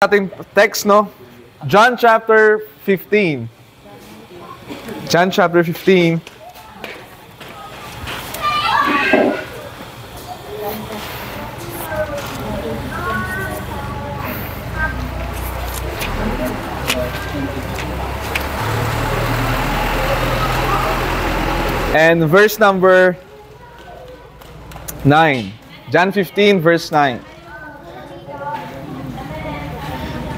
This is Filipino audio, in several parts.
Ating text, no? John chapter 15. John chapter 15. And verse number 9. John 15, verse 9.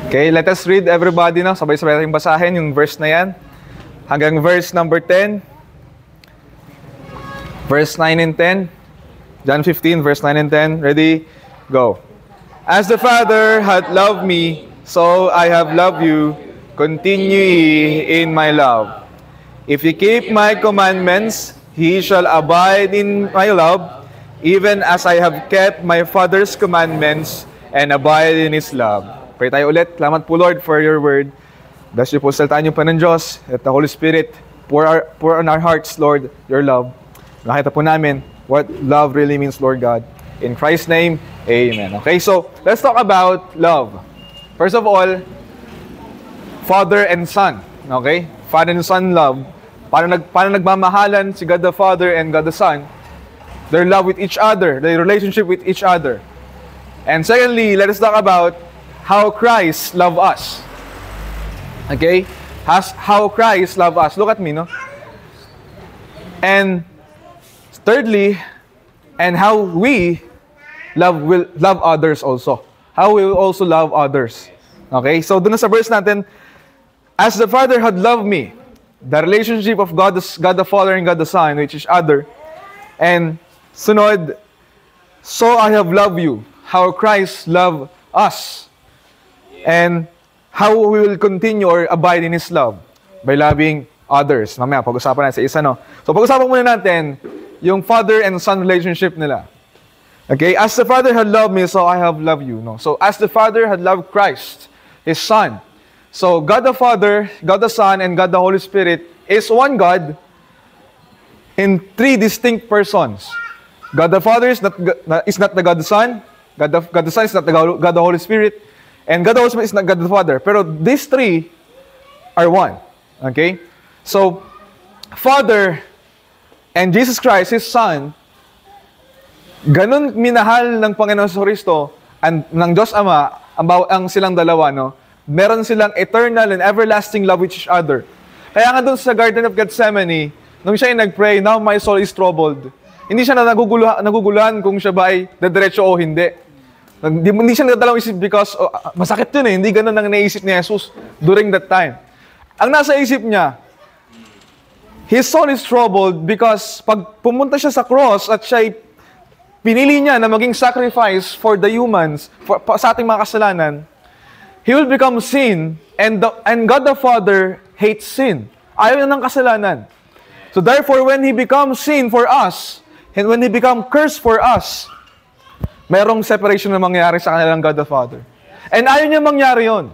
Okay, let us read everybody, no? Sabay-sabay natin basahin yung verse na yan. Hanggang verse number 10. Verse 9 and 10. John 15, verse 9 and 10. Ready? Go. As the Father hath loved me, so I have loved you. Continue ye in my love. If ye keep my commandments, he shall abide in my love, even as I have kept my Father's commandments and abide in His love. Pray tayo ulit. Salamat po, Lord, for your word. Bless you po, salitaan niyo pa ng Diyos. At the Holy Spirit, pour on our hearts, Lord, your love. Nakita po namin what love really means, Lord God. In Christ's name, amen. Okay, so let's talk about love. First of all, Father and Son. Okay? Father and Son love. Paano nagmamahalan si God the Father and God the Son? Their love with each other, their relationship with each other. And secondly, let us talk about how Christ loved us. Okay? How Christ loved us. Look at me, no? And thirdly, and how we will love others also. How we will also love others. Okay? So, doon sa verse natin, as the Father had loved me, the relationship of God the Father and God the Son with each other. And sunod, so I have loved you. How Christ loved us. And how we will continue or abide in His love by loving others. Mamaya, pag-usapan natin sa isa, no? So, pag-usapan muna natin yung Father and Son relationship nila. Okay? As the Father had loved me, so I have loved you. No? So, as the Father had loved Christ, His Son. So, God the Father, God the Son, and God the Holy Spirit is one God in three distinct persons. God the Father is not the God the Son. God the Son is not the God the Holy Spirit. And God the Holy Spirit is not God the Father. Pero these three are one. Okay? So, Father and Jesus Christ, His Son, ganun minahal ng Panginoon Kristo ng Diyos Ama ang silang dalawa, no? Meron silang eternal and everlasting love with each other. Kaya nga doon sa Garden of Gethsemane, nung siya ay nag-pray, now my soul is troubled. Hindi siya naguguluhan kung siya ba ay dadiretso o hindi. Hindi siya nagdalawang isip because masakit yun eh. Hindi ganun ang naisip ni Jesus during that time. Ang nasa isip niya, his soul is troubled because pag pumunta siya sa cross at siya pinili niya na maging sacrifice for the humans, sa ating mga kasalanan, he will become sin and God the Father hates sin. Ayaw niya ng kasalanan. So therefore, when He becomes sin for us, and when He becomes curse for us, merong separation na mangyari sa kanilang God the Father. And ayaw niya mangyari yon.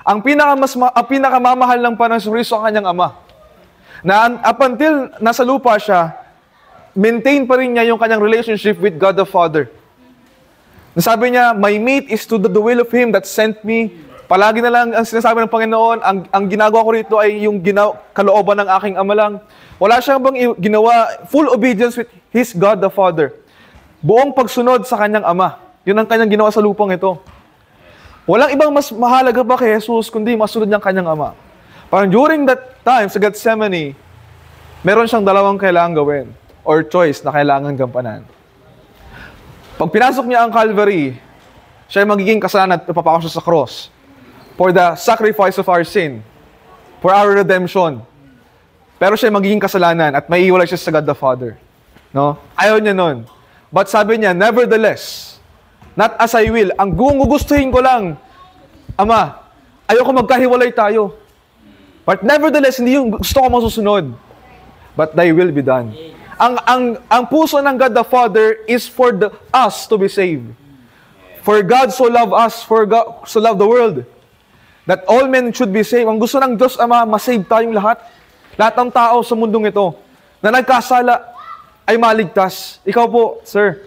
Ang pinakamamahal ng Panginoon Kristo ang kanyang Ama. Na up until nasa lupa siya, maintain pa rin niya yung kanyang relationship with God the Father. Nasabi niya, my meat is to do the will of Him that sent me. Palagi na lang ang sinasabi ng Panginoon, ang ginagawa ko rito ay yung kalooban ng aking Ama lang. Wala siyang bang ginawa full obedience with His God the Father. Buong pagsunod sa kanyang Ama. Yun ang kanyang ginawa sa lupang ito. Walang ibang mas mahalaga pa kay Jesus kundi masunod niyang kanyang Ama. Parang during that time sa Gethsemane, meron siyang dalawang kailangan gawin or choice na kailangan gampanan. Pag pinasok niya ang Calvary, siya ay magiging kasalanan at papako siya sa cross for the sacrifice of our sin, for our redemption. Pero siya ay magiging kasalanan at maiiwalay siya sa God the Father. No? Ayaw niya nun. But sabi niya, nevertheless, not as I will, ang gugustuhin ko lang, Ama, ayoko magkahiwalay tayo. But nevertheless, hindi yung gusto ko masusunod. But thy will be done. Ang puso ng God the Father is for us to be saved. For God so loved us, for God so loved the world, that all men should be saved. Ang gusto ng Diyos Ama, masave tayong lahat. Lahat ng tao sa mundong ito na nagkasala ay maligtas. Ikaw po, sir,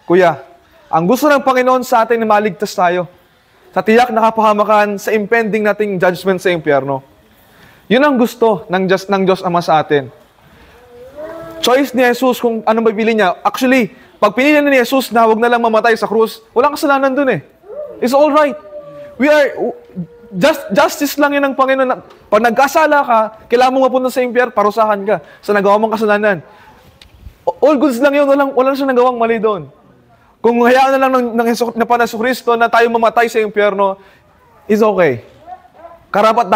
kuya, ang gusto ng Panginoon sa atin na maligtas tayo. sa tiyak na kapahamakan, sa impending nating judgment sa impyerno. Yun ang gusto ng Diyos Ama sa atin. Choice ni Jesus kung anong pipili niya. Actually, pag pinili ni Jesus na huwag na lang mamatay sa krus, walang kasalanan dun eh. It's all right. Justice lang yun ng Panginoon. Pag nagkasala ka, kailangan mo mapunta sa impyerno, parusahan ka sa nagawa mong kasalanan. All goods lang yun, wala siyang nagawang mali doon. Kung hayaan na lang ng Panginoon Kristo na tayo mamatay sa impyerno, is okay. Karapat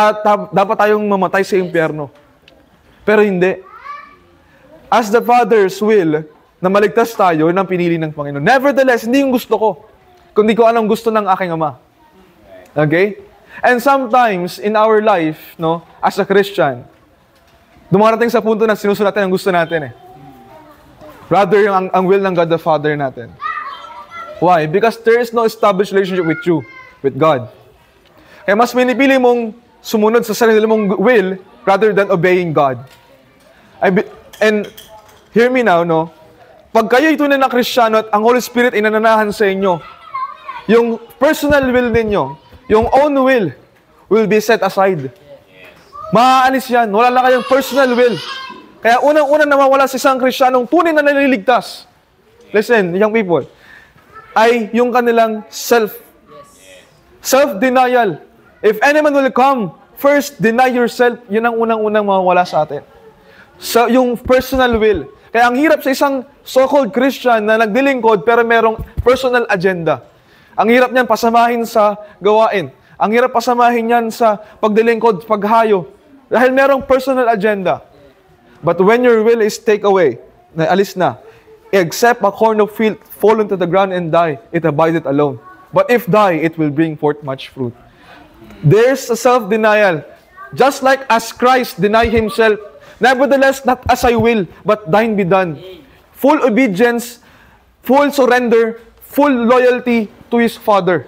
dapat tayong mamatay sa impyerno. Pero hindi. As the Father's will, na maligtas tayo, yun ang pinili ng Panginoon. Nevertheless, hindi yung gusto ko, kundi ko anong gusto ng aking Ama. Okay? And sometimes, in our life, no, as a Christian, dumarating sa punto na sinusunod natin ang gusto natin eh. Rather, yung ang will ng God the Father natin. Why? Because there is no established relationship with you, with God. Kaya mas pinipili mong sumunod sa sarili mong will rather than obeying God. And hear me now, no? Pag kayo tunay na Kristiyano at ang Holy Spirit inananahan sa inyo, yung personal will ninyo, yung own will be set aside. Maaalis yan. Wala na kayong personal will. Kaya unang-una nawawala sa isang Kristiyanong tunay na naliligtas. Listen, young people. Ay yung kanilang self-denial. If anyone will come, first deny yourself. Yun ang unang-unang mawawala sa atin. So, yung personal will. Kaya ang hirap sa isang so-called Christian na nagdilingkod pero merong personal agenda. Ang hirap niyan pasamahin sa gawain. Ang hirap pasamahin niyan sa pagdilingkod, paghayo. Dahil merong personal agenda. But when your will is take away, alis na, except a corn of field fall into the ground and die, it abideth alone. But if die, it will bring forth much fruit. There's a self-denial. Just like as Christ denied Himself, nevertheless, not as I will, but thine be done. Full obedience, full surrender, full loyalty to His Father.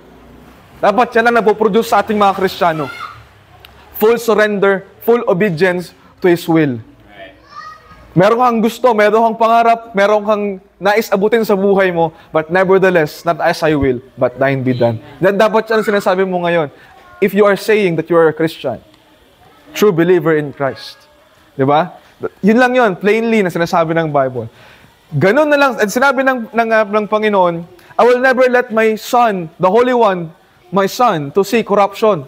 Dapat yan ang napoproduce sa ating mga Kristiyano. Full surrender, full obedience to His will. Meron kang gusto, meron kang pangarap, meron kang nais abutin sa buhay mo, but nevertheless, not as I will, but thine be done. Then dapat yan ang sinasabi mo ngayon. If you are saying that you are a Christian, true believer in Christ. Diba? Yun lang yun, plainly na sinasabi ng Bible. Ganun na lang, at sinabi ng Panginoon, I will never let my Son, the Holy One, my Son, to see corruption.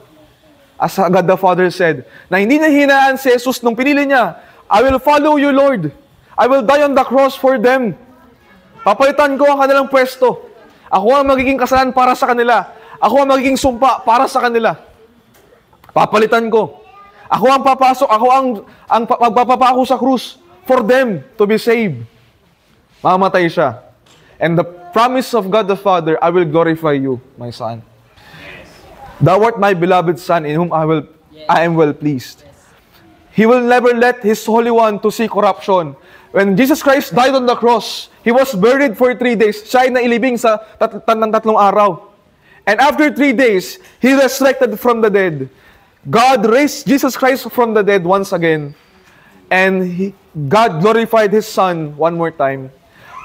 As God the Father said, na hindi na hinaan si Jesus nung pinili niya, I will follow you, Lord. I will die on the cross for them. Papalitan ko ang kanilang pwesto. Ako ang magiging kasalanan para sa kanila. Ako ang magiging sumpa para sa kanila. Papalitan ko. Ako ang papasok, ako ang magpapapako sa krus for them to be saved. Mamatay siya. And the promise of God the Father, I will glorify you, my Son. Thou art my beloved Son, in whom I am well pleased. He will never let His Holy One to see corruption. When Jesus Christ died on the cross, He was buried for 3 days. Siya ay nailibing sa tatlong araw. And after 3 days, He resurrected from the dead. God raised Jesus Christ from the dead once again. And God glorified His Son one more time.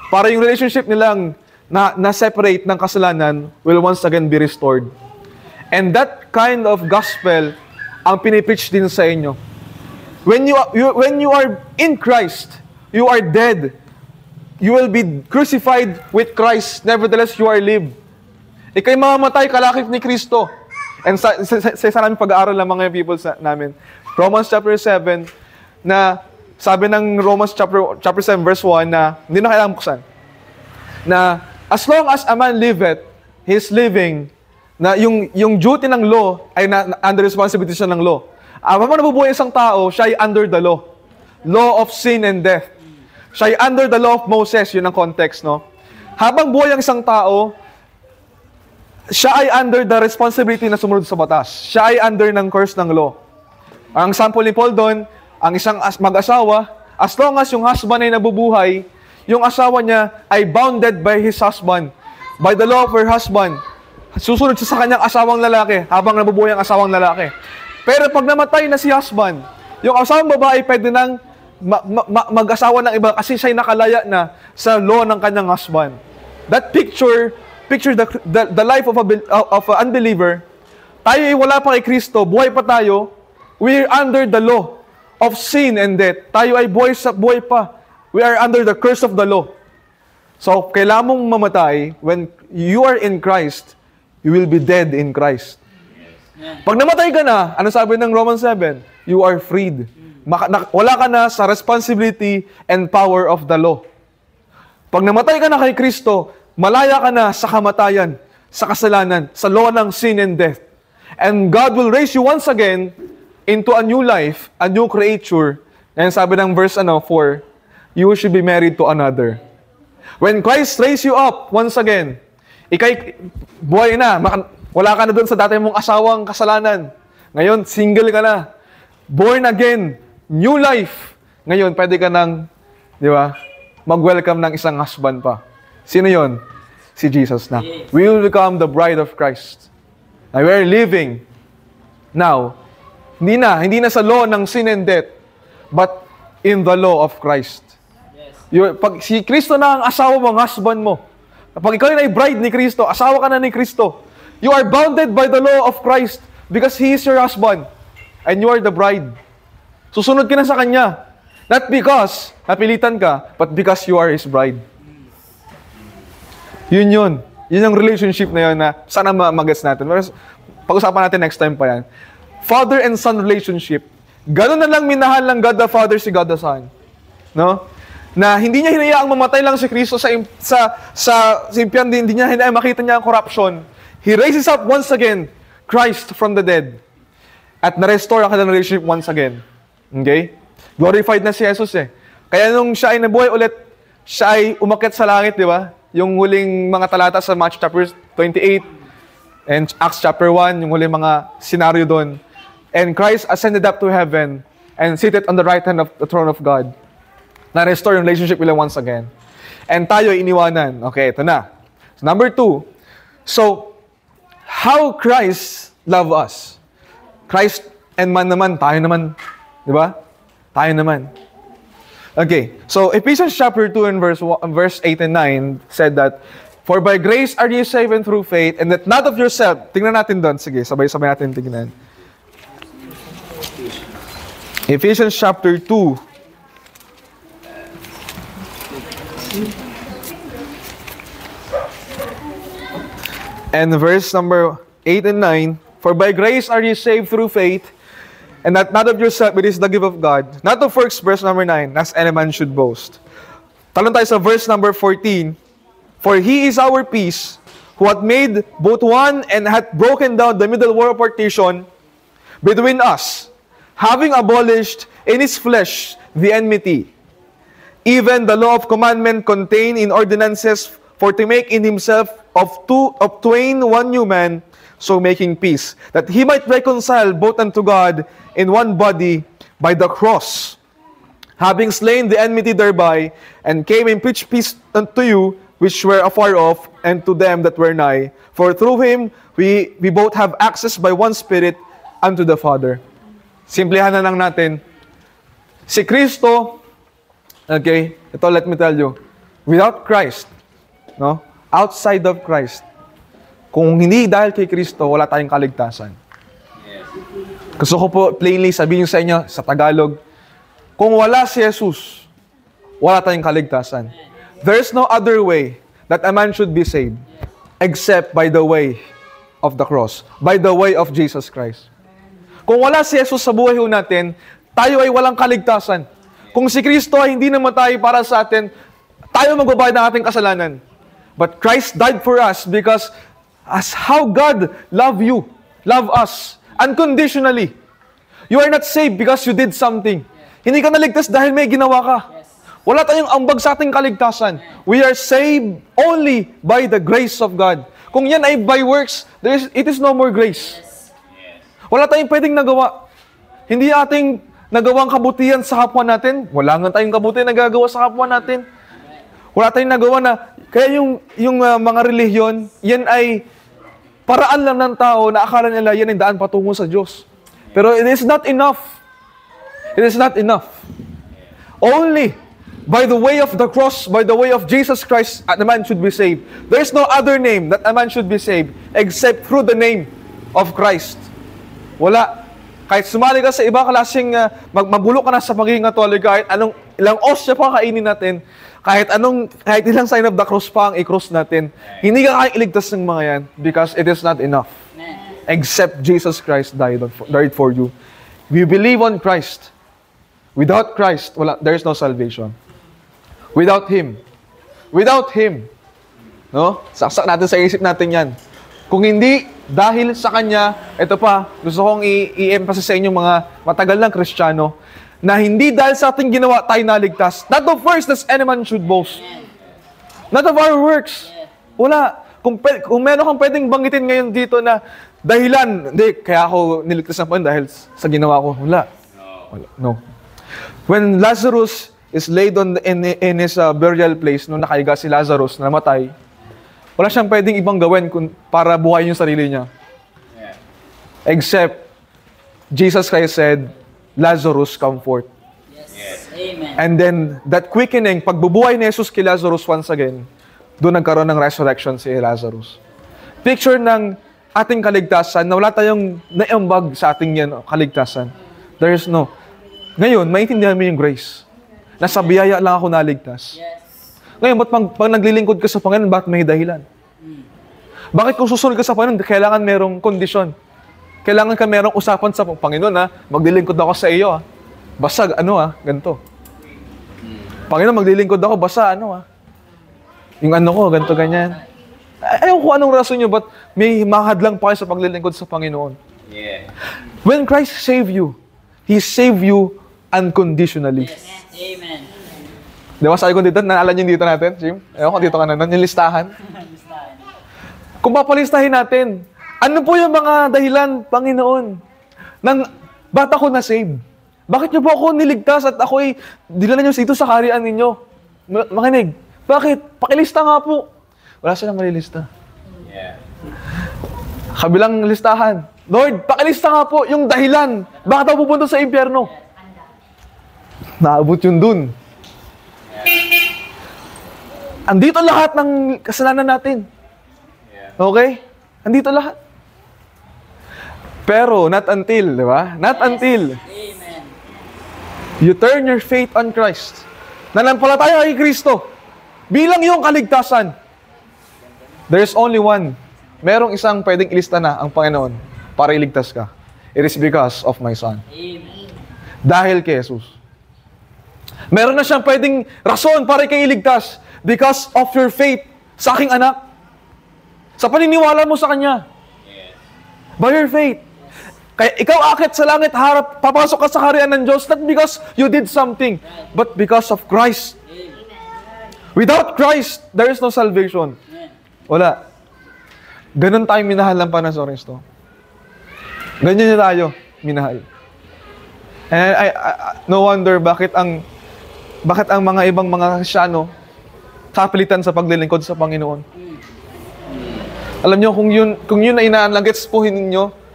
Para yung relationship nilang na-separate ng kasalanan will once again be restored. And that kind of gospel ang pinipreach din sa inyo. When you are in Christ, you are dead. You will be crucified with Christ. Nevertheless, you are live. Ika'y mamamatay kalakip ni Kristo. And sa namin pag-aaral ng mga people namin, Romans chapter 7, na sabi ng Romans chapter 7 verse 1 na, hindi na kailangan buksan, na as long as a man liveth, he's living, na yung duty ng law ay under responsibility siya ng law. Habang nabubuhay isang tao, siya ay under the law. Law of sin and death. Siya ay under the law of Moses, yun ang context, no? Habang buhay ang isang tao, siya ay under the responsibility na sumunod sa batas. Siya ay under ng curse ng law. Ang sample ni Paul doon, ang isang mag-asawa, as long as yung husband ay nabubuhay, yung asawa niya ay bounded by his husband, by the law of her husband. Susunod siya sa kanyang asawang lalaki habang nabubuhay ang asawang lalaki. Pero pag namatay na si husband, yung asawang babae pwede nang mag-asawa ng iba kasi siya'y nakalaya na sa law ng kanyang husband. That picture the life of an unbeliever tayo ay wala pa kay Kristo, buhay pa tayo, we're under the law of sin and death. Tayo ay buhay pa. We are under the curse of the law. So, kailangan mong mamatay. When you are in Christ, you will be dead in Christ. Pag namatay ka na, ano sabi ng Romans 7? You are freed. Wala ka na sa responsibility and power of the law. Pag namatay ka na kay Kristo, malaya ka na sa kamatayan, sa kasalanan, sa law ng sin and death. And God will raise you once again into a new life, a new creature. And sabi ng verse 4, you should be married to another. When Christ raised you up once again, ikay buhay na, wala ka na doon sa dati mong asawang kasalanan. Ngayon, single ka na. Born again, new life. Ngayon, pwede ka nang, di ba, mag-welcome ng isang husband pa. Sino yon? Si Jesus na. We will become the bride of Christ. Now, we are living now, hindi na sa law ng sin and death, but in the law of Christ. Pag si Kristo na ang asawa mo, ang husband mo, pag ikaw ay bride ni Kristo, asawa ka na ni Kristo, you are bounded by the law of Christ because He is your husband and you are the bride. Susunod ka na sa Kanya. Not because napilitan ka, but because you are His bride. Yun. Yun ang relationship na yun na sana mag-gets natin. Pag-usapan natin next time pa yan. Father and son relationship. Ganun na lang minahal ng God the Father si God the Son. No? Na hindi niya hinayaang mamatay lang si Kristo sa impyan, hindi niya hinayaang makita niya ang corruption. He raises up once again Christ from the dead. At na-restore ang kanilang relationship once again. Okay? Glorified na si Jesus eh. Kaya nung siya ay nabuhay ulit, siya ay umakyat sa langit, di ba? Yung huling mga talata sa Matthew chapter 28 and Acts chapter 1, yung huling mga senaryo doon. And Christ ascended up to heaven and seated on the right hand of the throne of God. Na-restore yung relationship nila once again. And tayo ay iniwanan. Okay, ito na. So, number 2. So, how Christ love us? Christ and man naman, tayo naman. Di ba? Tayo naman. Okay, so Ephesians chapter 2 and verse 8 and 9 said that, for by grace are you saved and through faith, and that not of yourself. Tingnan natin doon. Sige, sabay-sabay natin tingnan. Ephesians chapter 2. And verse number 8 and 9, for by grace are you saved through faith, and that not of yourself, it is the gift of God. Not of works, verse number 9, as any man should boast. Talon tayo sa verse number 14. For He is our peace, who hath made both one, and hath broken down the middle wall of partition between us, having abolished in His flesh the enmity, even the law of commandment contained in ordinances, for to make in Himself of twain one new man, so making peace, that He might reconcile both unto God in one body by the cross, having slain the enmity thereby, and came and preached peace unto you which were afar off, and to them that were nigh. For through Him we both have access by one Spirit unto the Father. Simplihan na lang natin. Si Kristo, okay, ito let me tell you, without Christ, no, outside of Christ, kung hindi dahil kay Kristo, wala tayong kaligtasan. Gusto ko po plainly sabihin sa inyo sa Tagalog, kung wala si Jesus, wala tayong kaligtasan. There's no other way that a man should be saved except by the way of the cross, by the way of Jesus Christ. Kung wala si Jesus sa buhay natin, tayo ay walang kaligtasan. Kung si Kristo ay hindi namatay para sa atin, tayo magbabayad ng ating kasalanan. But Christ died for us because as how God love you, love us, unconditionally. You are not saved because you did something. Hindi ka naligtas dahil may ginawa ka. Wala tayong ambag sa ating kaligtasan. We are saved only by the grace of God. Kung yan ay by works, it is no more grace. Wala tayong pwedeng nagawa. Hindi ating nagawang kabutihan sa kapwa natin. Wala nga tayong kabutihan na gagawa sa kapwa natin. Wala tayong nagawa na, kaya yung mga relihiyon, yan ay paraan lang ng tao na akala nila yan ay daan patungo sa Diyos. Pero it is not enough. It is not enough. Only by the way of the cross, by the way of Jesus Christ, a man should be saved. There is no other name that a man should be saved except through the name of Christ. Wala. Kahit sumali ka sa iba klaseng, magbulok ka na sa pagiging Katolik, kahit ilang osya pa kainin natin, kahit ilang sign of the cross pa ang i-cross natin, hindi ka kaya iligtas ng mga yan because it is not enough. Except Jesus Christ died for you. We believe on Christ. Without Christ, there is no salvation. Without Him. No? Saksak natin sa isip natin yan. Kung hindi, dahil sa Kanya, ito pa, gusto kong i-emphasize sa inyo mga matagal ng Kristiyano, na hindi dahil sa ating ginawa tayo naligtas. Not of works that any man should boast. Not of our works. Wala. Kung meron kang pwedeng banggitin ngayon dito na dahilan, hindi, kaya ako niligtas na po dahil sa ginawa ko. Wala. No. When Lazarus is laid in his burial place, nung nakahiga si Lazarus, namatay, wala siyang pwedeng ibang gawin para buhayin yung sarili niya. Except, Jesus Christ said, Lazarus, come forth. Yes. Amen. And then, that quickening, pagbubuhay ni Jesus kay Lazarus once again, doon nagkaroon ng resurrection si Lazarus. Picture ng ating kaligtasan na wala tayong naiambag sa ating kaligtasan. There is no. Ngayon, maintindihan mo yung grace. Nasa biyaya lang ako naligtas. Yes. Ngayon, ba't pag naglilingkod ka sa Panginoon, bakit may dahilan? Bakit kung susunod ka sa Panginoon, kailangan merong kondisyon? Kailangan ka merong usapan sa Panginoon, maglilingkod ako sa iyo, basta, ganito. Panginoon, maglilingkod ako, basta, yung ko, ganito, ganyan. Ayaw ko anong rason nyo, ba't may mahadlang pa kayo sa paglilingkod sa Panginoon? Yeah. When Christ saved you, He saved you unconditionally. Yes. Amen. Di ba sabi ko dito, naalala niyo dito natin, Jim? Ewan ko dito ka na nun, yung listahan. Kung papalistahin natin, ano po yung mga dahilan, Panginoon, nang ba't ako na-save? Bakit niyo po ako niligtas at ako'y dinala niyo dito sa kaharian ninyo? Makinig. Bakit? Pakilista nga po. Wala silang malilista. Yeah. Kabilang listahan. Lord, pakilista nga po yung dahilan. Bakit ako pupunta sa impyerno? Naabot yun dun. Andito lahat ng kasalanan natin. Okay? Andito lahat. Pero, not until, di ba? Not until Amen. you turn your faith on Christ. Nanampalataya kay Kristo. Bilang iyong kaligtasan. There's only one. Merong isang pwedeng ilista na ang Panginoon para iligtas ka. It is because of my Son. Amen. Dahil kay Jesus. Meron na siyang pwedeng rason para kayo iligtas because of your faith sa aking anak. Sa paniniwala mo sa Kanya. By your faith. Kaya ikaw akit sa langit, harap, papasok ka sa kaharian ng Diyos, not because you did something, but because of Christ. Without Christ, there is no salvation. Wala. Ganun tayo minahal ng Panginoon Kristo. Ganyan niya tayo minahal. And no wonder bakit ang mga ibang mga Kristyano kapilitan sa paglilingkod sa Panginoon. Alam niyo, kung yun na inaan lang, gets po ninyo,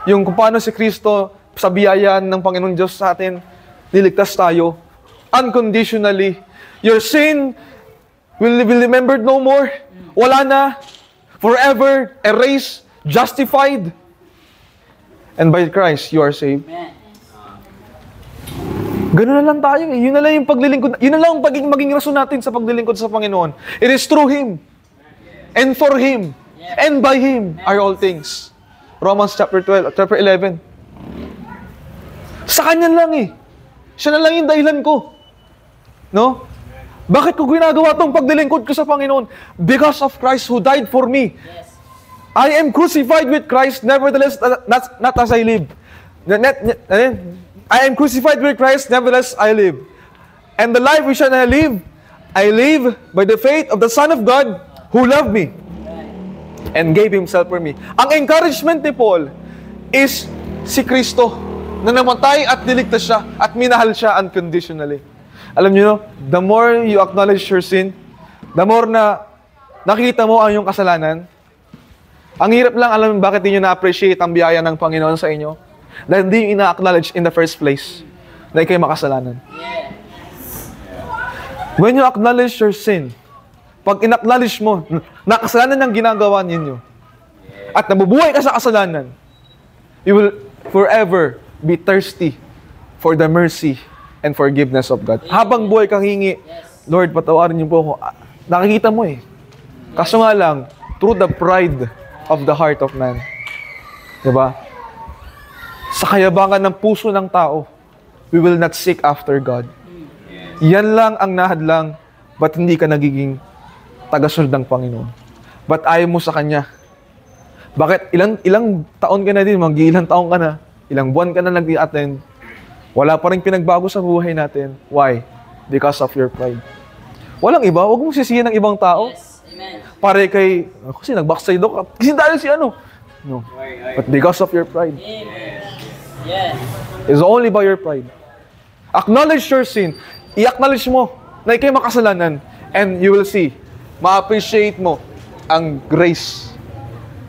yung kung paano si Kristo sa biyaya ng Panginoon Diyos sa atin, niligtas tayo, unconditionally. Your sin will be remembered no more. Wala na. Forever, erased, justified. And by Christ, you are saved. Amen. Ganun na lang tayo. Yun na lang yung paglilingkod. Yun na lang ang maging rason natin sa paglilingkod sa Panginoon. It is through Him. And for Him. And by Him are all things. Romans chapter 11. Sa Kanya lang Siya na lang yung dahilan ko. No? Bakit ko ginagawa tong paglilingkod ko sa Panginoon? Because of Christ who died for me. Yes. I am crucified with Christ, nevertheless, not as I live. I am crucified with Christ, nevertheless I live. And the life which I live by the faith of the Son of God who loved me and gave Himself for me. Ang encouragement ni Paul is si Kristo na namatay at niligtas siya at minahal siya unconditionally. Alam niyo, the more you acknowledge your sin, the more na nakita mo ang iyong kasalanan, ang hirap lang, alam mo bakit hindi nyo na-appreciate ang biyaya ng Panginoon sa inyo? Dahil hindi nyo ina-acknowledge in the first place na kayo makasalanan. When you acknowledge your sin, pag in-acknowledge mo na kasalanan ang ginagawa ninyo, at nabubuhay ka sa kasalanan, you will forever be thirsty for the mercy and forgiveness of God. Habang buhay kang hingi, Lord, patawarin niyo po ako. Nakikita mo eh. Kaso nga lang, through the pride of the heart of man. Diba? Sa kayabangan ng puso ng tao, we will not seek after God. Yan lang ang nahadlang, ba't hindi ka nagiging tagasunod ng Panginoon? Ba't ayaw mo sa Kanya? Bakit ilang taon ka na din, mag-ilang taon ka na, ilang buwan ka na nag-i-attend, wala pa rin pinagbago sa buhay natin. Why? Because of your pride. Walang iba, huwag mong sisihin ng ibang tao. Yes. Amen. Pare kay, kasi nag-backside ako, kasi dahil si ano. No. But because of your pride. Amen. Yes. It's only by your pride. Acknowledge your sin. I-acknowledge mo na ikay makasalanan. And you will see, ma-appreciate mo ang grace.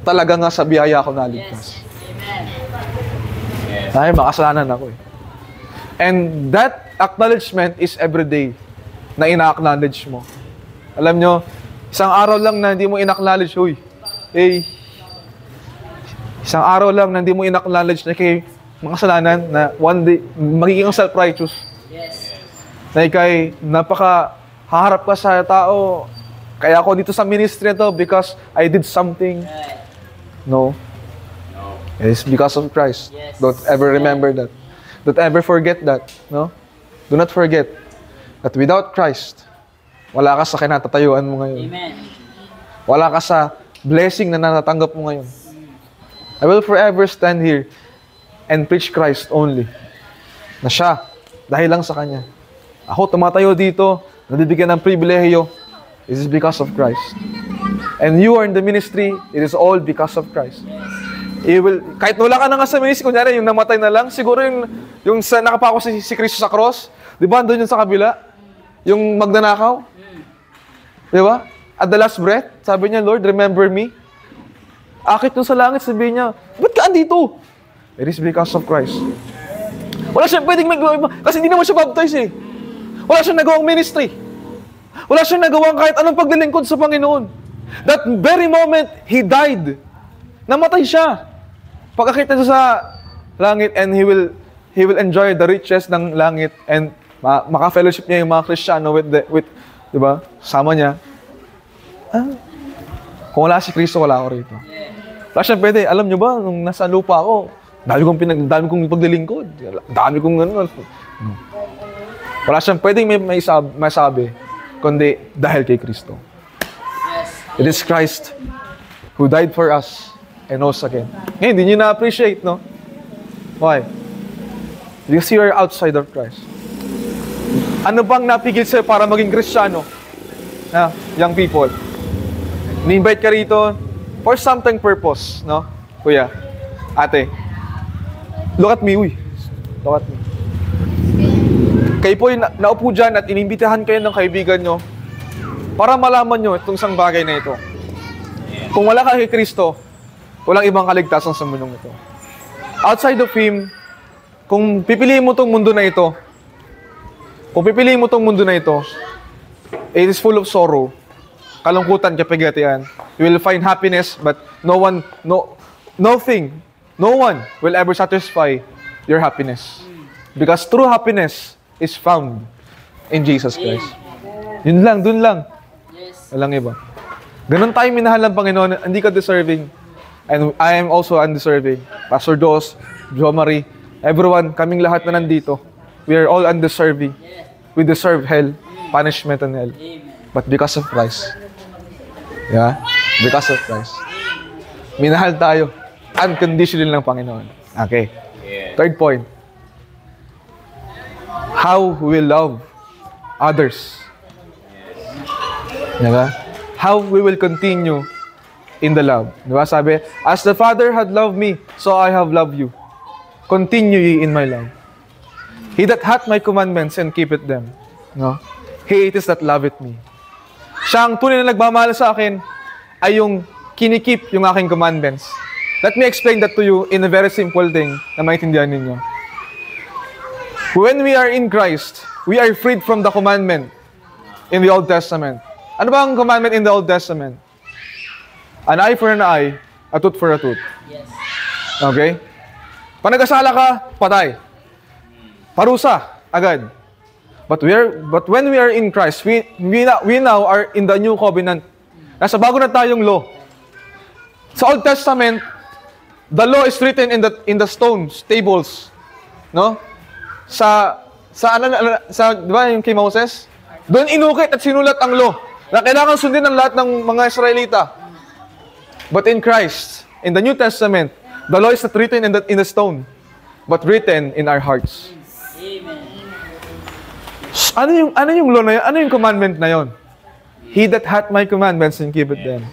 Talaga nga sa biyaya ako naligtas. Amen. Ay, makasalanan ako eh. And that acknowledgement is everyday na ina-acknowledge mo. Alam nyo, isang araw lang na hindi mo ina-acknowledge, isang araw lang na hindi mo ina-acknowledge na kay makasalanan na one day, magiging self-righteous. Yes. Na ikay, haharap ka sa tao, kaya ako dito sa ministry to because I did something. Right. No. It's because of Christ. Yes. Don't ever remember that. Don't ever forget that. No? Do not forget that without Christ, wala ka sa kinatatayuan mo ngayon. Amen. Wala ka sa blessing na natatanggap mo ngayon. I will forever stand here and preach Christ only. Na siya, dahil lang sa Kanya. Ako tumatayo dito, nabibigyan ng pribilehiyo. It is because of Christ. And you are in the ministry, it is all because of Christ. Kahit wala ka na nga sa ministry, kunyari yung namatay na lang, siguro yung nakapako si Kristo sa cross, di ba, doon yun sa kabila, yung magnanakaw, di ba? At the last breath, sabi niya, Lord, remember me. Akit nun sa langit, sabi niya, ba't ka andito? It is because of Christ. Wala siyang pwedeng magawa, kasi hindi naman siya baptize eh. Wala siyang nagawang ministry. Wala siyang nagawang kahit anong paglilingkod sa Panginoon. That very moment, He died. Namatay siya. Pagkakita siya sa langit and he will enjoy the riches ng langit and maka-fellowship niya yung mga Kristiyano with di ba? Sama niya. Kung wala si Kristo, wala ako rito. Wala siyang pwede. Alam niyo ba, nung nasa lupa ako, dami kong paglilingkod. Dami kong ano. Wala siyang pwedeng may masabi, kundi dahil kay Kristo. It is Christ who died for us and rose again. Ngayon, hindi nyo na-appreciate, no? Why? Because you are outside of Christ. Ano bang napigil sa'yo para maging Kristiyano? Young people. Ni-invite ka rito for something purpose, no? Kuya, ate, look at me, Look at me. Kayo po yung naupo dyan at inimbitahan kayo ng kaibigan nyo para malaman nyo itong isang bagay na ito. Kung wala ka kay Kristo, walang ibang kaligtasan sa mundong ito. Outside of Him, kung pipiliin mo tong mundo na ito, it is full of sorrow, kalungkutan, kapigatian. You will find happiness, but no one will ever satisfy your happiness. Because true happiness is found in Jesus Christ. Yun lang, dun lang. Walang iba. Ganun tayo minahal ng Panginoon, hindi ka deserving. And I am also undeserving. Pastor Dos, Jo Marie, everyone, kaming lahat na nandito, we are all undeserving. We deserve hell, punishment and hell. But because of Christ. Yeah? Because of Christ. Minahal tayo. Unconditional ng Panginoon. Okay. Third point. How we love others. Diba? How we will continue in the love. Diba? Sabi, as the Father had loved me, so I have loved you. Continue ye in my love. He that hath my commandments and keepeth them. No? He it is that loveth me. Siya ang tunay na nagmamahal sa akin ay yung kinikip yung aking commandments. Let me explain that to you in a very simple thing na maintindihan ninyo. When we are in Christ, we are freed from the commandment in the Old Testament. Ano ba ang commandment in the Old Testament? An eye for an eye, a tooth for a tooth. Yes. Okay? Pag nag-asala ka, patay. Parusa, agad. But when we are in Christ, we now are in the new covenant. Nasa bago na tayong law. Sa Old Testament, the law is written in the stones, tables. No? Di ba yung kay Moses? Doon inukit at sinulat ang law na kailangan sundin ng lahat ng mga Israelita. But in Christ, in the New Testament, the law is not written in the stone, but written in our hearts. Ano yung law na yun? Ano yung commandment na yun? He that hath my commandments and keepeth them.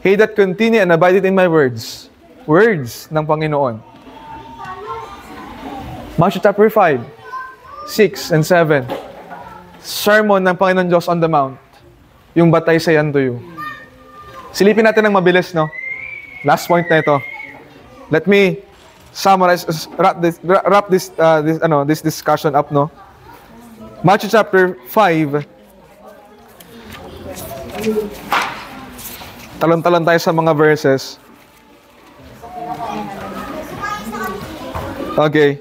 He that continue and abideth in my words. Words ng Panginoon. Matthew chapter 5, 6 and 7. Sermon ng Panginoon Diyos on the Mount. Yung batay sa yan to you. Silipin natin ng mabilis, no? Last point na ito. Let me summarize, wrap this discussion up, no? Matthew chapter 5. Talon-talon tayo sa mga verses. Okay.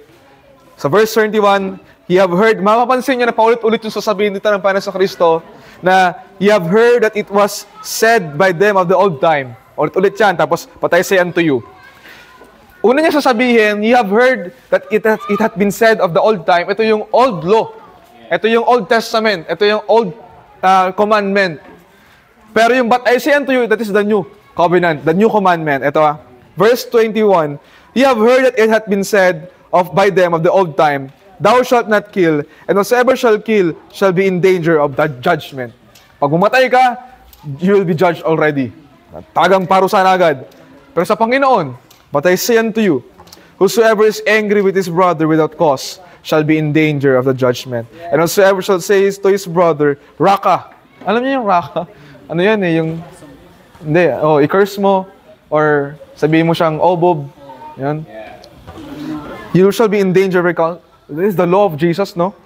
Sa verse 21, ye have heard, mapapansin nyo na paulit-ulit yung sasabihin dito ng Panginoon sa Kristo, na ye have heard that it was said by them of the old time. Ulit-ulit yan, tapos patay say unto you. Una niya sasabihin, ye have heard that it hath been said of the old time. Ito yung old law. Ito yung Old Testament. Ito yung old commandment. Pero yung but I say unto you, that is the new covenant, the new commandment. Ito verse 21, ye have heard that it hath been said by them of the old time, thou shalt not kill, and whosoever shall kill shall be in danger of that judgment. Pag umatay ka, you will be judged already. Tagang parusahan agad. Pero sa Panginoon, but I say unto you, whosoever is angry with his brother without cause shall be in danger of the judgment. And whosoever shall say to his brother, Raka. Alam niyo yung Raka? Ano yan eh, yung... Hindi, i-curse mo, or sabihin mo siyang obob. Yan. You shall be in danger because this is the law of Jesus, no?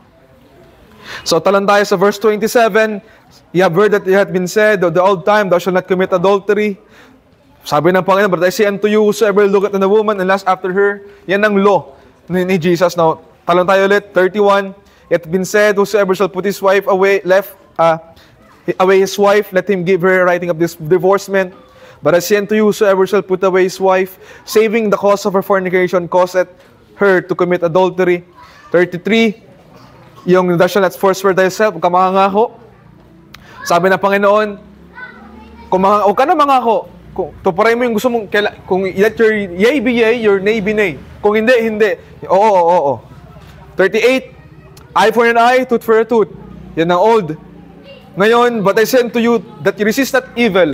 So, talan tayo sa verse 27. You have heard that it hath been said of the old time, thou shalt not commit adultery. Sabi ng Panginoon, but I say unto you, whosoever looketh on a woman and lust after her, yan ang law ni Jesus. Now, talan tayo ulit, 31. It hath been said, whosoever shall put his wife away his wife, let him give her a writing of this divorcement. But I say unto you, whosoever shall put away his wife, saving the cause of her fornication, causeth her to commit adultery. 33, yung thou shalt not forswear thyself, huwag ka mangangako. Sabi ng Panginoon, huwag ka na mangako. Tuparay mo yung gusto mong, kung let your yea be yea, your nay be nay. Kung hindi, hindi. Oo. 38, eye for an eye, tooth for a tooth. Yan ang old. Ngayon, but I say unto you that you resist not evil.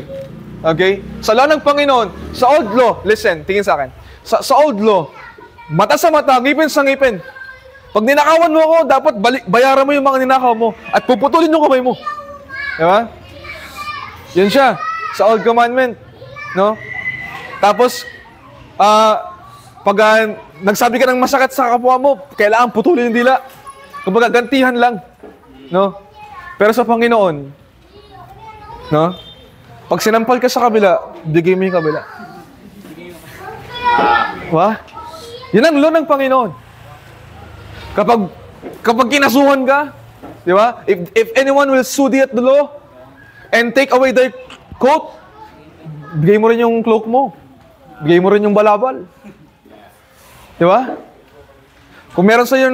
Okay? Sa law ng Panginoon, sa old law, listen, tingin sa akin. Sa old law, mata sa mata, ngipin sa ngipin. Pag ninakawan mo ako, dapat bayaran mo yung mga ninakaw mo at puputulin yung kamay mo. Diba? Yan siya. Sa old commandment. No? Tapos, pag nagsabi ka ng masakit sa kapwa mo, kailangan putulin yung dila. Kumbaga, gantihan lang. No? Pero sa Panginoon, no? Pag sinampal ka sa kabila, bigay mo yung kabila. Yan ang law ng Panginoon. Kapag kinasuhan ka, di ba? If anyone will sue thee at the law and take away their coat, bigay mo rin yung cloak mo. Bigay mo rin yung balabal. Di ba? Kung meron sa iyo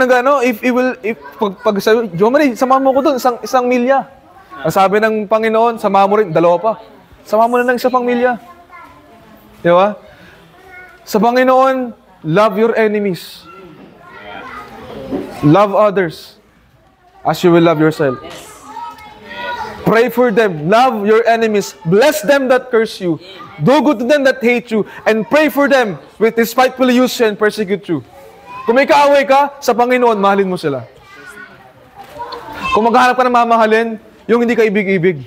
pag Jomari, samahan mo ko doon, isang milya. Ang sabi ng Panginoon, samahan mo rin, dalawa pa. Samahan mo na ng isang pang milya. Di ba? Sa Panginoon, love your enemies. Love others as you will love yourself. Pray for them. Love your enemies. Bless them that curse you. Do good to them that hate you. And pray for them with despitefully use you and persecute you. Kung may kaaway ka, sa Panginoon, mahalin mo sila. Kung maghahanap ka ng mamahalin, yung hindi ka ibig-ibig.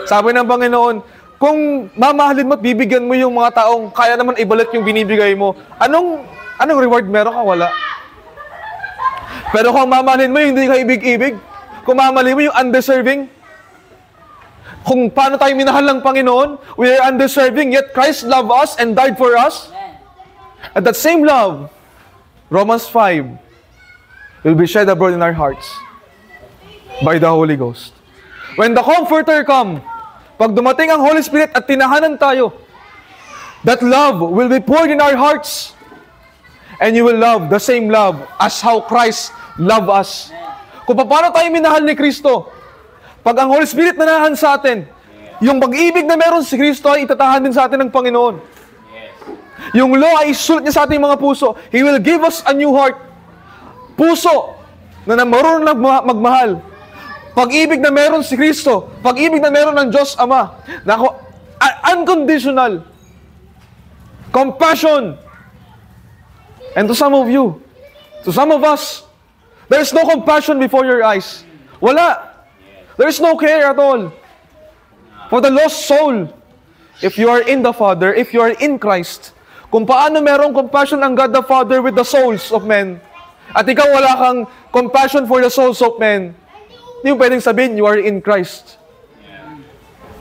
Sabi ng Panginoon, kung mamahalin mo at bibigyan mo yung mga taong kaya naman ibalik yung binibigay mo, anong reward meron ka? Wala. Pero kung mamahalin mo yung hindi ka ibig-ibig, kung mamahalin mo yung undeserving, kung paano tayo minahal ng Panginoon, we are undeserving, yet Christ loved us and died for us. At that same love, Romans 5 will be shed abroad in our hearts by the Holy Ghost. When the Comforter come, pag dumating ang Holy Spirit at tinahanan tayo, that love will be poured in our hearts. And you will love the same love as how Christ loved us. Kung paano tayo minahal ni Kristo, pag ang Holy Spirit nanahan sa atin, yung pag-ibig na meron si Kristo ay itatahan din sa atin ng Panginoon. Yung law ay isulat niya sa ating mga puso. He will give us a new heart. Puso na marunong magmahal. Pag-ibig na meron si Kristo, pag-ibig na meron ng Diyos Ama, na unconditional, compassion. And to some of you, to some of us, there is no compassion before your eyes. Wala. There is no care at all for the lost soul. If you are in the Father, if you are in Christ, kung paano merong compassion ang God the Father with the souls of men, at ikaw wala kang compassion for the souls of men, hindi mo pwedeng sabihin you are in Christ.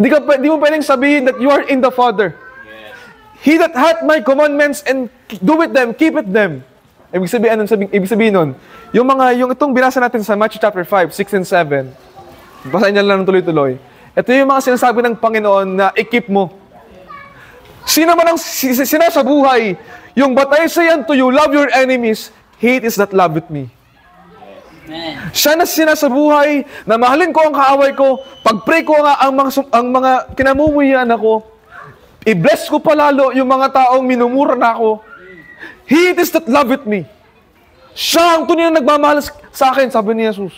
Hindi mo pwedeng sabihin that you are in the Father. He that hath my commandments and do with them, keep it them. Ibig sabihin nun? Yung itong binasa natin sa Matthew chapter 5, 6 and 7. Basahin niyo lang ng tuloy-tuloy. Ito yung mga sinasabi ng Panginoon na i-keep mo. Sino man ang sinasabuhay, yung but I say unto you, love your enemies, hate is that love with me. Amen. Siya na sinasabuhay, na mahalin ko ang kaaway ko, pag-pray ko nga ang mga kinamumuhian ako, i-bless ko palalo yung mga taong minumura na ako. He is that love with me. Siya ang tunay na nagmamahal sa akin, sabi ni Jesus.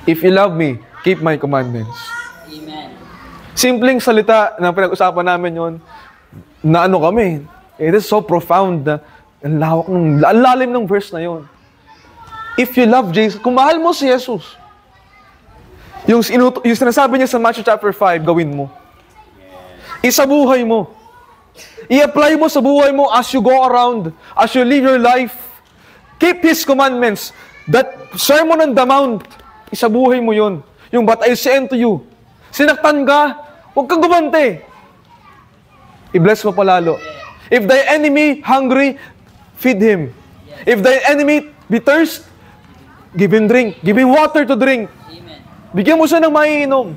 If you love me, keep my commandments. Amen. Simpleng salita na pinag-usapan namin yon, na ano kami, it is so profound na ang lalim ng verse na yon. If you love Jesus, kung mahal mo si Jesus, yung sinasabi niya sa Matthew chapter 5, gawin mo. Isabuhay mo. I-apply mo sa buhay mo as you go around, as you live your life. Keep His commandments. That Sermon on the Mount, isabuhay mo yun. Yung but I say unto you, sinaktan ka, huwag kang gumante. I-bless mo palalo. If thy enemy hungry, feed him. If thy enemy be thirst, give him drink. Give him water to drink. Amen. Bigyan mo siya ng maiinom.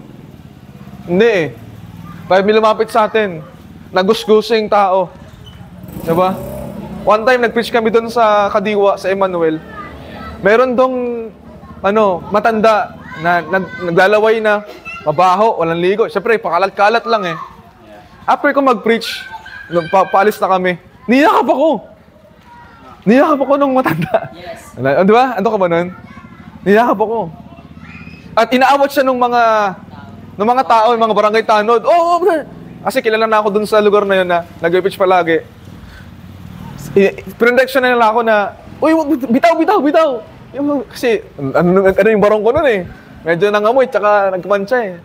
Hindi eh. Pag may lumapit sa atin, nagusgusing tao. Diba? One time, nag-preach kami doon sa Kadiwa, sa Emmanuel. Meron dong, matanda, na naglalaway na, mabaho, walang ligo. Siyempre, pakalat-kalat lang eh. After ko mag-preach, paalis na kami, niyakap ako. Niyakap ako nung matanda. Yes. Di ba? Ano ka ba nun? Niyakap ako. At inaawat siya ng mga tao, yung mga barangay tanod. Oh, brother. Kasi kilala na ako dun sa lugar na yun na nag-preach palagi. Pinrediction na nila ako na, uy, bitaw. Kasi, ano yung barong ko nun eh. Medyo nangamoy, tsaka nagkamancha eh.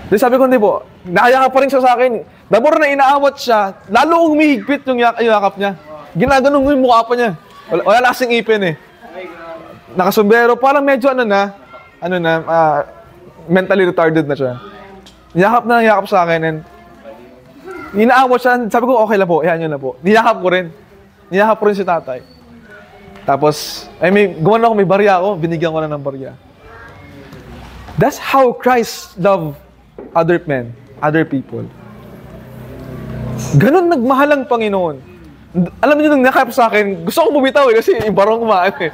Di sabi ko, hindi po, nakayakap pa rin siya sa akin. The more na inaawat siya, lalo humihigpit yung yakap niya. Ginaganon mo yung mukha pa niya. Wala na kasing ipin eh. Nakasumbero, parang medyo mentally retarded na siya. Niyakap sa akin and inaawat siya. Sabi ko, okay lang po, yan yun na po. Niyakap ko rin si tatay. Tapos, gumano ako, may barya ako, binigyan ko na ng barya. That's how Christ loved other men, other people. Ganon nagmahal ang Panginoon. Alam niyo nung nakap sa akin, gusto kong bumitaw eh, kasi yung barong kumaan eh.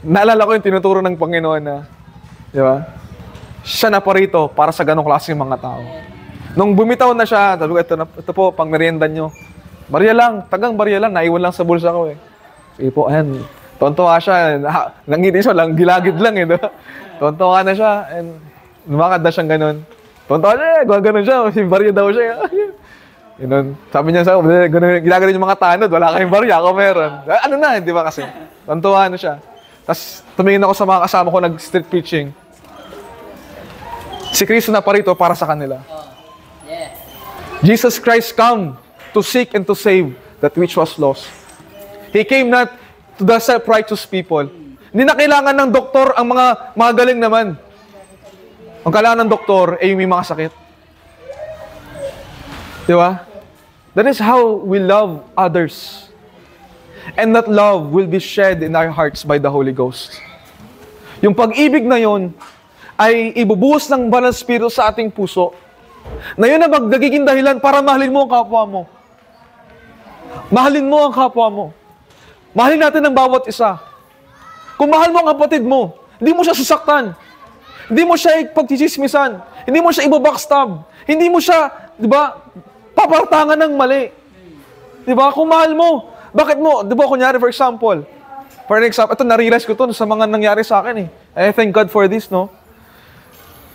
Naalala ko yung tinuturo ng Panginoon na, di ba? Siya na parito para sa ganong klaseng mga tao. Nung bumitaw na siya, sabi ko, ito po, pang merienda nyo. Barya lang, tagang barya lang, naiwan lang sa bulsa ko eh. Sige po, ayan, tontuwa siya, nangiti siya lang, gilagid lang eh. Diba? Tontuwa na siya, and lumakad na siyang ganon. Tontuwa siya, gano'n siya, barya daw siya. Yun, sabi niya sa akin, ginagawa yung mga tanod, wala kayong barya, ako meron. Ano na, di ba kasi? Tontuwa na siya. Tapos tumingin ako sa mga kasama ko nag-street preaching. Si Kristo na parito para sa kanila. Yes. Jesus Christ come to seek and to save that which was lost. He came not to the self-righteous people. Hindi na kailangan ng doktor ang mga galing naman. Ang kailangan ng doktor ay may mga sakit. Di ba? That is how we love others. And that love will be shed in our hearts by the Holy Ghost. Yung pag-ibig na yon ay ibubuhos ng banal na Espiritu sa ating puso. Na yun na magiging dahilan para mahalin mo ang kapwa mo. Mahalin mo ang kapwa mo. Mahalin natin ang bawat isa. Kung mahal mo ang kapatid mo, hindi mo siya sasaktan. Hindi mo siya ipagchichismisan. Hindi mo siya ibabackstab. Hindi mo siya, di ba, papartangan ng mali. Di ba? Kung mahal mo, bakit mo, di ba, kunyari, for example, ito, na-realize ko to sa mga nangyari sa akin eh. I thank God for this, no?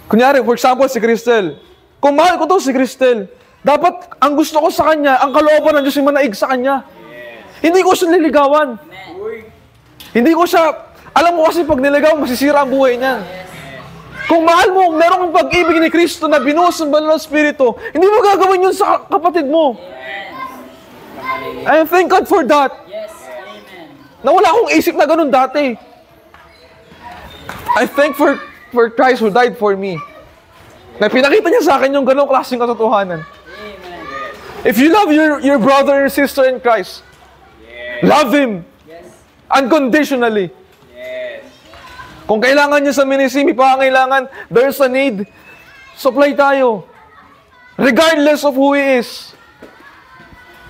Kunyari, for example, si Cristel. Kung mahal ko to si Cristel, dapat ang gusto ko sa kanya, ang kalooban ng Diyos yung manaig sa kanya. Hindi ko siya nililigawan. Hindi ko siya, alam mo kasi pag niligaw, masisira ang buhay niya. Kung mahal mo, meron kang pag-ibig ni Kristo na binuhos ng banal na Espiritu, hindi mo gagawin yun sa kapatid mo. I thank God for that. Yes. Amen. Na wala akong isip na ganun dati. I thank for Christ who died for me. Na pinakita niya sa akin yung ganung klaseng katotohanan. Amen. If you love your brother or sister in Christ, love him unconditionally. Kung kailangan niya sa ministry, may pangangailangan, there's a need, supply tayo. Regardless of who he is.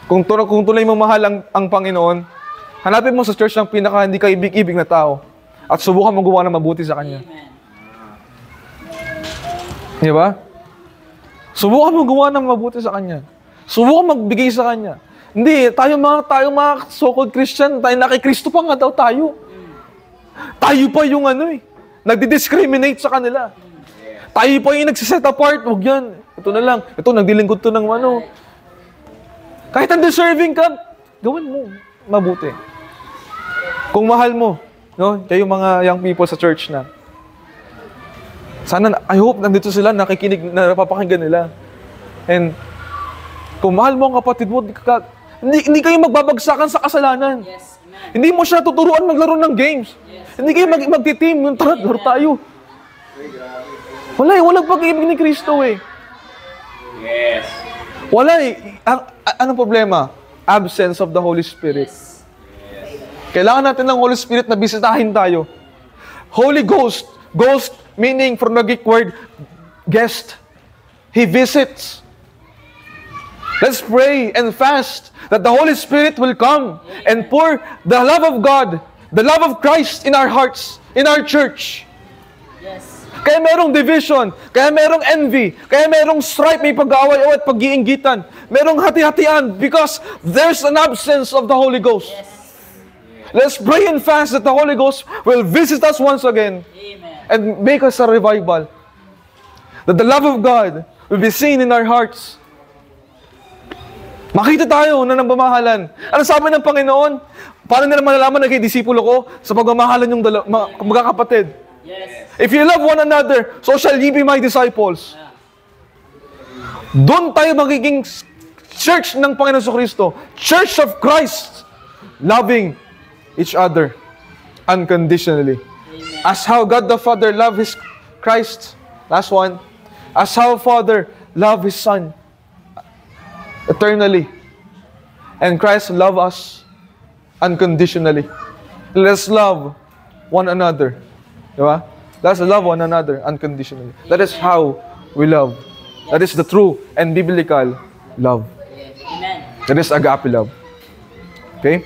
Kung tunay mo mahal ang Panginoon, hanapin mo sa church ng pinaka hindi kaibig-ibig na tao at subukan mo gumawa ng mabuti sa kanya. Amen. Di ba? Subukan mo gumawa ng mabuti sa kanya. Subukan magbigay sa kanya. Hindi, tayo mga so-called Christian, tayo na kay Kristo pa nga daw tayo. Tayo pa yung nagdi-discriminate sa kanila. Tayo pa yung nagsiset apart. Huwag yan. Ito na lang. Ito, nagdilingkod to ng Kahit undeserving ka, gawin mo mabuti. Kung mahal mo, no, kayo mga young people sa church na, sana, I hope nandito sila, nakikinig, napapakinggan nila. And, kung mahal mo ang kapatid mo, hindi kayo magbabagsakan sa kasalanan. Yes. Amen. Hindi mo siya tuturuan maglaro ng games. Yes. Hindi kayo magti-team. Tara, laro tayo. Walang pag-ibig ni Kristo eh. Yes. Wala eh. Anong problema? Absence of the Holy Spirit. Yes. Kailangan natin ng Holy Spirit na bisitahin tayo. Holy Ghost. Ghost meaning from the Greek word guest. He visits. Let's pray and fast that the Holy Spirit will come and pour the love of God, the love of Christ in our hearts, in our church. Yes. Kaya merong division, kaya merong envy, kaya merong strife, may pag-aaway at pag-iinggitan. Merong hati-hatian because there's an absence of the Holy Ghost. Yes. Let's pray and fast that the Holy Ghost will visit us once again Amen. and make us a revival. That the love of God will be seen in our hearts. Makita tayo na nagmamahalan. Ano sabi ng Panginoon? Paano nila malalaman na kay disipulo ko sa pagmamahalan yung magkakapatid? Yes. If you love one another, so shall ye be my disciples. Doon tayo magiging church ng Panginoon Kristo. Church of Christ. Loving each other unconditionally. Amen. As how God the Father loved His Christ. Last one. As how Father loved His Son eternally. And Christ loved us unconditionally. Let's love one another. Diba? Let's love one another unconditionally. That is how we love. That is the true and biblical love. Amen. That is agape love. Okay?